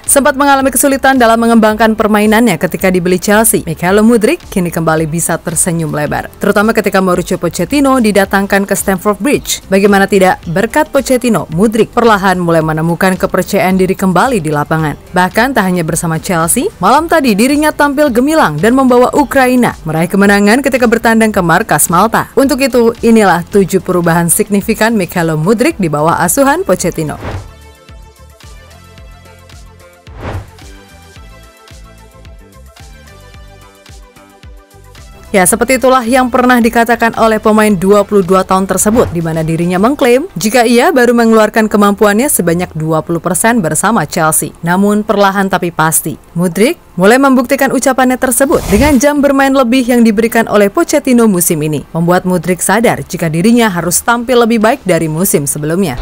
Sempat mengalami kesulitan dalam mengembangkan permainannya ketika dibeli Chelsea, Mikhailo Mudryk kini kembali bisa tersenyum lebar. Terutama ketika Mauricio Pochettino didatangkan ke Stamford Bridge. Bagaimana tidak, berkat Pochettino, Mudryk perlahan mulai menemukan kepercayaan diri kembali di lapangan. Bahkan tak hanya bersama Chelsea, malam tadi dirinya tampil gemilang dan membawa Ukraina meraih kemenangan ketika bertandang ke markas Malta. Untuk itu, inilah 7 perubahan signifikan Mikhailo Mudryk di bawah asuhan Pochettino. Ya, seperti itulah yang pernah dikatakan oleh pemain 22 tahun tersebut, di mana dirinya mengklaim jika ia baru mengeluarkan kemampuannya sebanyak 20% bersama Chelsea. Namun perlahan tapi pasti, Mudryk mulai membuktikan ucapannya tersebut dengan jam bermain lebih yang diberikan oleh Pochettino musim ini, membuat Mudryk sadar jika dirinya harus tampil lebih baik dari musim sebelumnya.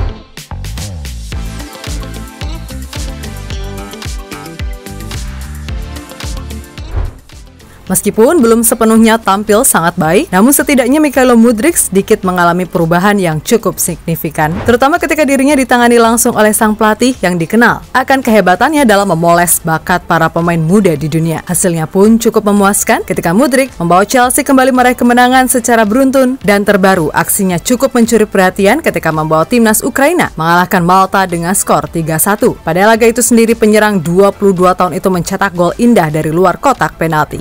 Meskipun belum sepenuhnya tampil sangat baik, namun setidaknya Mikhailo Mudryk sedikit mengalami perubahan yang cukup signifikan, terutama ketika dirinya ditangani langsung oleh sang pelatih yang dikenal akan kehebatannya dalam memoles bakat para pemain muda di dunia. Hasilnya pun cukup memuaskan ketika Mudryk membawa Chelsea kembali meraih kemenangan secara beruntun, dan terbaru aksinya cukup mencuri perhatian ketika membawa timnas Ukraina mengalahkan Malta dengan skor 3-1. Pada laga itu sendiri, penyerang 22 tahun itu mencetak gol indah dari luar kotak penalti.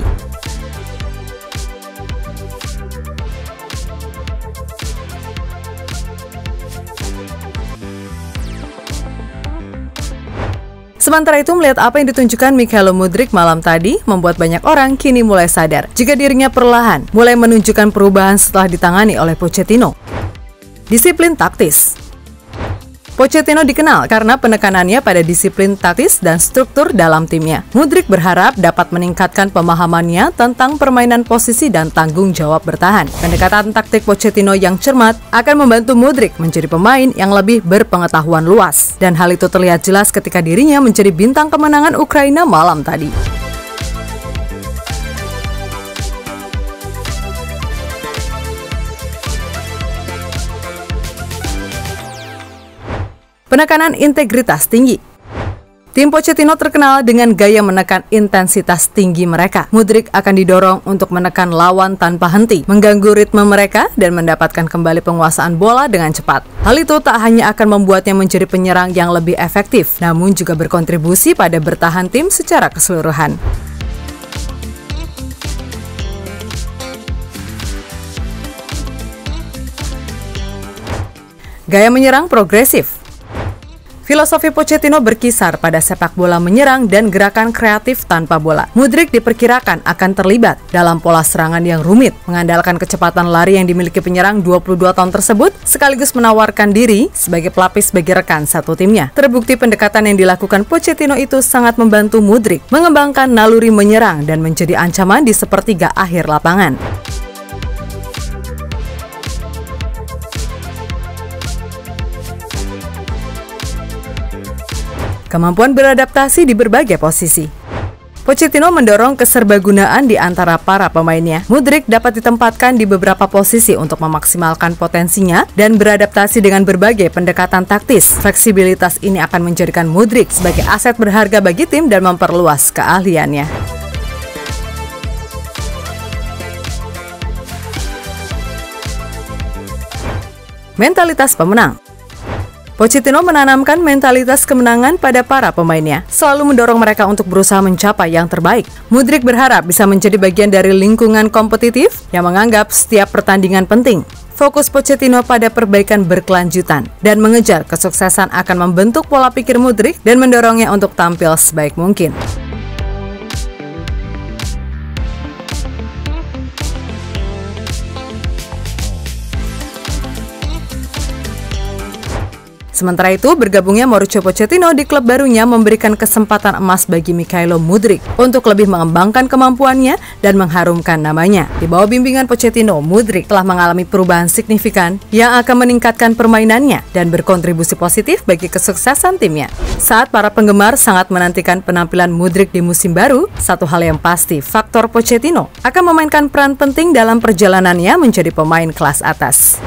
Sementara itu, melihat apa yang ditunjukkan Mikhailo Mudryk malam tadi, membuat banyak orang kini mulai sadar jika dirinya perlahan mulai menunjukkan perubahan setelah ditangani oleh Pochettino. Disiplin taktis. Pochettino dikenal karena penekanannya pada disiplin taktis dan struktur dalam timnya. Mudryk berharap dapat meningkatkan pemahamannya tentang permainan posisi dan tanggung jawab bertahan. Pendekatan taktik Pochettino yang cermat akan membantu Mudryk menjadi pemain yang lebih berpengetahuan luas. Dan hal itu terlihat jelas ketika dirinya menjadi bintang kemenangan Ukraina malam tadi. Penekanan integritas tinggi. Tim Pochettino terkenal dengan gaya menekan intensitas tinggi mereka. Mudryk akan didorong untuk menekan lawan tanpa henti, mengganggu ritme mereka, dan mendapatkan kembali penguasaan bola dengan cepat. Hal itu tak hanya akan membuatnya menjadi penyerang yang lebih efektif, namun juga berkontribusi pada bertahan tim secara keseluruhan. Gaya menyerang progresif. Filosofi Pochettino berkisar pada sepak bola menyerang dan gerakan kreatif tanpa bola. Mudryk diperkirakan akan terlibat dalam pola serangan yang rumit, mengandalkan kecepatan lari yang dimiliki penyerang 22 tahun tersebut, sekaligus menawarkan diri sebagai pelapis bagi rekan satu timnya. Terbukti pendekatan yang dilakukan Pochettino itu sangat membantu Mudryk mengembangkan naluri menyerang dan menjadi ancaman di sepertiga akhir lapangan. Kemampuan beradaptasi di berbagai posisi. Pochettino mendorong keserbagunaan di antara para pemainnya. Mudryk dapat ditempatkan di beberapa posisi untuk memaksimalkan potensinya dan beradaptasi dengan berbagai pendekatan taktis. Fleksibilitas ini akan menjadikan Mudryk sebagai aset berharga bagi tim dan memperluas keahliannya. Mentalitas pemenang. Pochettino menanamkan mentalitas kemenangan pada para pemainnya, selalu mendorong mereka untuk berusaha mencapai yang terbaik. Mudryk berharap bisa menjadi bagian dari lingkungan kompetitif yang menganggap setiap pertandingan penting. Fokus Pochettino pada perbaikan berkelanjutan dan mengejar kesuksesan akan membentuk pola pikir Mudryk dan mendorongnya untuk tampil sebaik mungkin. Sementara itu, bergabungnya Mauricio Pochettino di klub barunya memberikan kesempatan emas bagi Mikhailo Mudryk untuk lebih mengembangkan kemampuannya dan mengharumkan namanya. Di bawah bimbingan Pochettino, Mudryk telah mengalami perubahan signifikan yang akan meningkatkan permainannya dan berkontribusi positif bagi kesuksesan timnya. Saat para penggemar sangat menantikan penampilan Mudryk di musim baru, satu hal yang pasti, faktor Pochettino akan memainkan peran penting dalam perjalanannya menjadi pemain kelas atas.